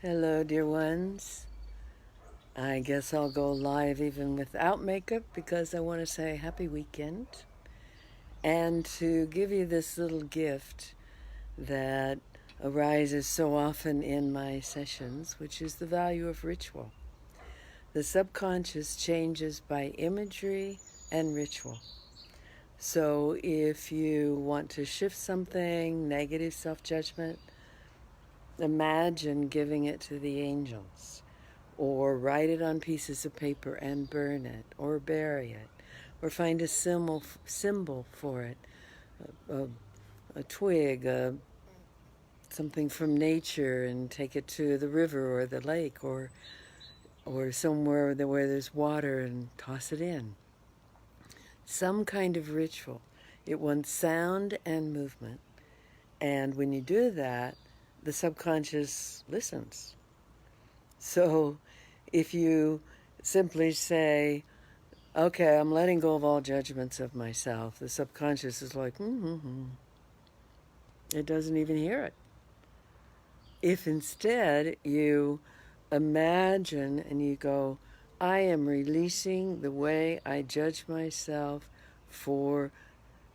Hello, dear ones. I guess I'll go live even without makeup because I want to say happy weekend and to give you this little gift that arises so often in my sessions, which is the value of ritual. The subconscious changes by imagery and ritual. So if you want to shift something, negative self judgment, imagine giving it to the angels, or write it on pieces of paper and burn it, or bury it, or find a symbol for it, a, a twig, something from nature, and take it to the river or the lake, or somewhere where there's water and toss it in. Some kind of ritual. It wants sound and movement. And when you do that, the subconscious listens. So if you simply say, okay, I'm letting go of all judgments of myself, the subconscious is like, It doesn't even hear it. If instead you imagine and you go, I am releasing the way I judge myself for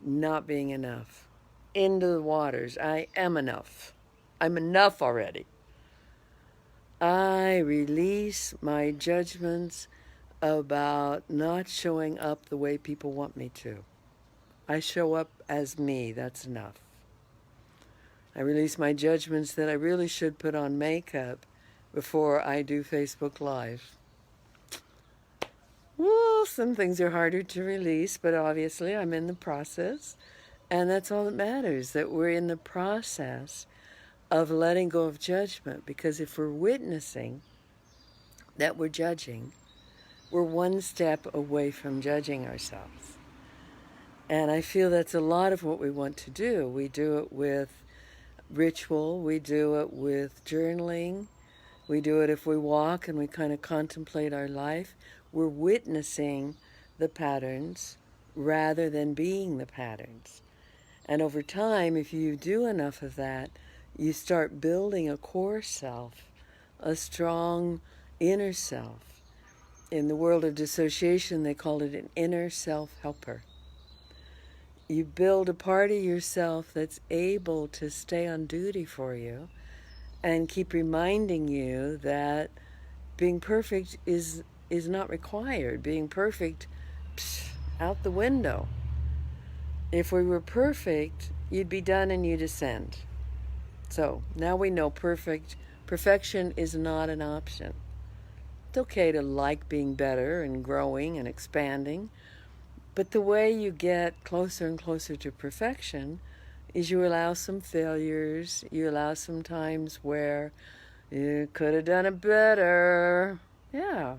not being enough into the waters. I am enough. I'm enough already. I release my judgments about not showing up the way people want me to. I show up as me. That's enough. I release my judgments that I really should put on makeup before I do Facebook Live. Well, some things are harder to release, but obviously I'm in the process. And that's all that matters, that we're in the process of letting go of judgment. Because if we're witnessing that we're judging, we're one step away from judging ourselves. And I feel that's a lot of what we want to do. We do it with ritual, we do it with journaling, we do it if we walk and we kind of contemplate our life. We're witnessing the patterns rather than being the patterns. And over time, if you do enough of that, you start building a core self, a strong inner self. In the world of dissociation, they call it an inner self-helper. You build a part of yourself that's able to stay on duty for you and keep reminding you that being perfect is not required. Being perfect, out the window. If we were perfect, you'd be done and you'd ascend. So now we know perfection is not an option. It's okay to like being better and growing and expanding, but the way you get closer and closer to perfection is you allow some failures, you allow some times where you could have done it better. Yeah,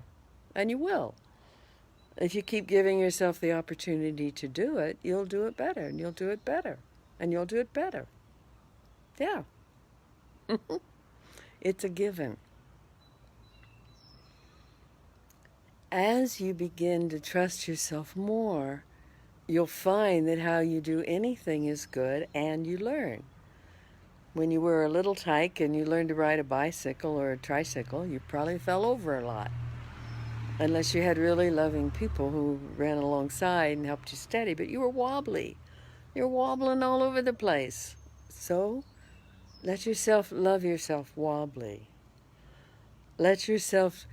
and you will. If you keep giving yourself the opportunity to do it, you'll do it better, and you'll do it better, and you'll do it better. Yeah. It's a given. As you begin to trust yourself more, you'll find that how you do anything is good, and you learn. When you were a little tyke and you learned to ride a bicycle or a tricycle, you probably fell over a lot. Unless you had really loving people who ran alongside and helped you steady, but you were wobbly. You're wobbling all over the place. So let yourself love yourself wobbly. Let yourself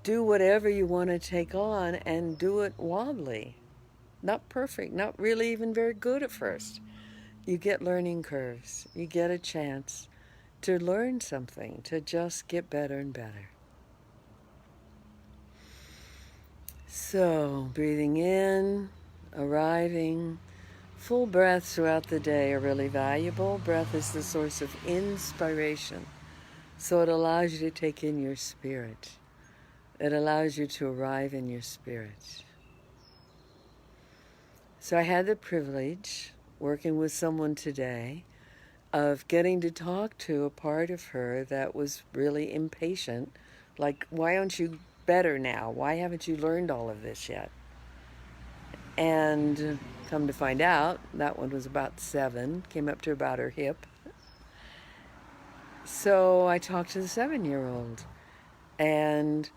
do whatever you want to take on and do it wobbly. Not perfect, not really even very good at first. You get learning curves. You get a chance to learn something, to just get better and better. So, breathing in, arriving. Full breaths throughout the day are really valuable. Breath is the source of inspiration. So it allows you to take in your spirit. It allows you to arrive in your spirit. So I had the privilege, working with someone today, of getting to talk to a part of her that was really impatient. Like, why aren't you better now? Why haven't you learned all of this yet? And come to find out, that one was about 7, came up to about her hip. So I talked to the 7-year-old, and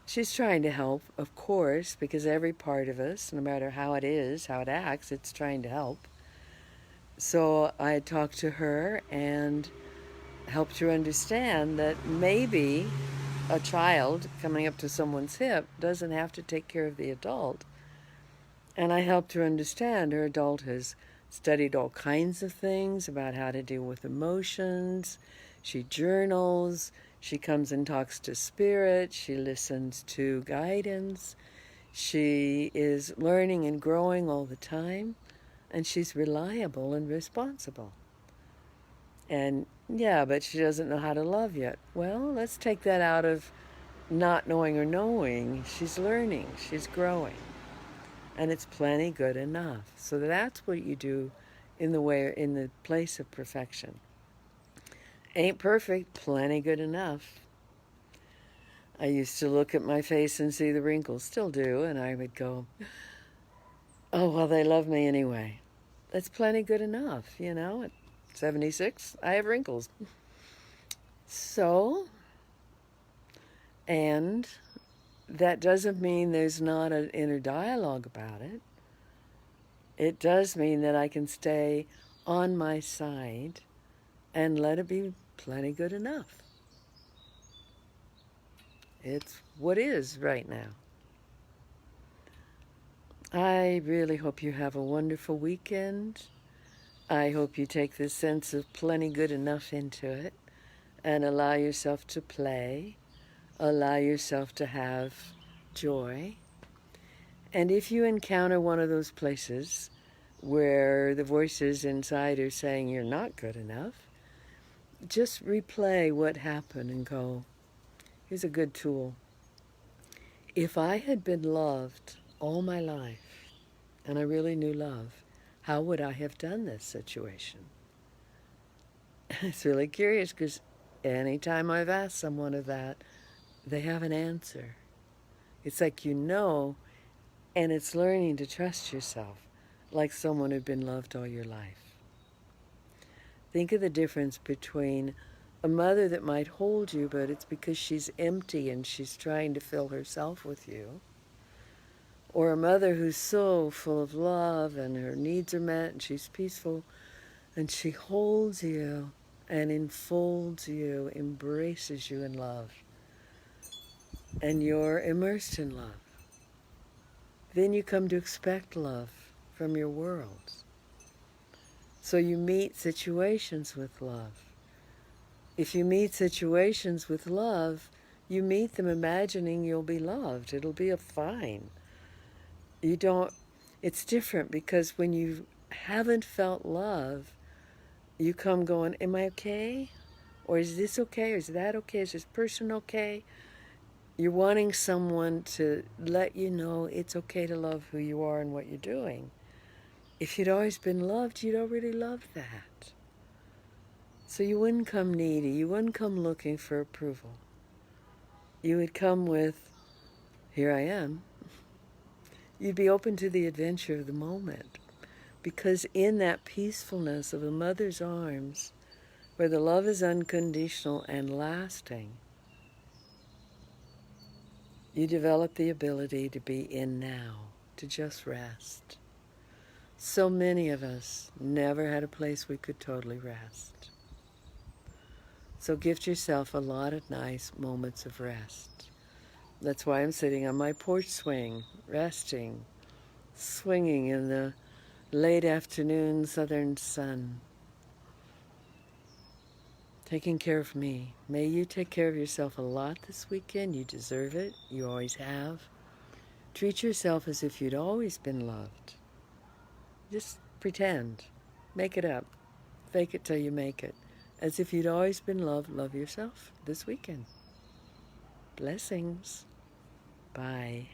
she's trying to help, of course, because every part of us, no matter how it is, how it acts, it's trying to help. So I talked to her and helped her understand that maybe a child coming up to someone's hip doesn't have to take care of the adult. And I helped her understand her adult has studied all kinds of things about how to deal with emotions. She journals. She comes and talks to spirit. She listens to guidance. She is learning and growing all the time. And she's reliable and responsible. And yeah, but she doesn't know how to love yet. Well, let's take that out of not knowing or knowing. She's learning. She's growing. And it's plenty good enough. So that's what you do in the place of perfection. Ain't perfect, plenty good enough. I used to look at my face and see the wrinkles, still do, and I would go, oh, well, they love me anyway. That's plenty good enough, you know. At 76, I have wrinkles. So, and that doesn't mean there's not an inner dialogue about it. It does mean that I can stay on my side and let it be plenty good enough. It's what is right now. I really hope you have a wonderful weekend. I hope you take this sense of plenty good enough into it and allow yourself to play, allow yourself to have joy. And if you encounter one of those places where the voices inside are saying you're not good enough, just replay what happened and go, here's a good tool. If I had been loved all my life, and I really knew love, how would I have done this situation? It's really curious because anytime I've asked someone of that, they have an answer. It's like you know, and it's learning to trust yourself like someone who'd been loved all your life. Think of the difference between a mother that might hold you, but it's because she's empty and she's trying to fill herself with you. Or a mother who's so full of love and her needs are met and she's peaceful and she holds you and enfolds you, embraces you in love. And you're immersed in love. Then you come to expect love from your world. So you meet situations with love. If you meet situations with love, you meet them imagining you'll be loved. It'll be a fine. You don't, it's different because when you haven't felt love, you come going, am I okay? Or is this okay? Or is that okay? Is this person okay? You're wanting someone to let you know it's okay to love who you are and what you're doing. If you'd always been loved, you'd already love that. So you wouldn't come needy. You wouldn't come looking for approval. You would come with, here I am. You'd be open to the adventure of the moment. Because in that peacefulness of a mother's arms, where the love is unconditional and lasting, you develop the ability to be in now, to just rest. So many of us never had a place we could totally rest. So gift yourself a lot of nice moments of rest. That's why I'm sitting on my porch swing, resting, swinging in the late afternoon southern sun, taking care of me. May you take care of yourself a lot this weekend. You deserve it. You always have. Treat yourself as if you'd always been loved. Just pretend. Make it up. Fake it till you make it. As if you'd always been loved, love yourself this weekend. Blessings. Bye.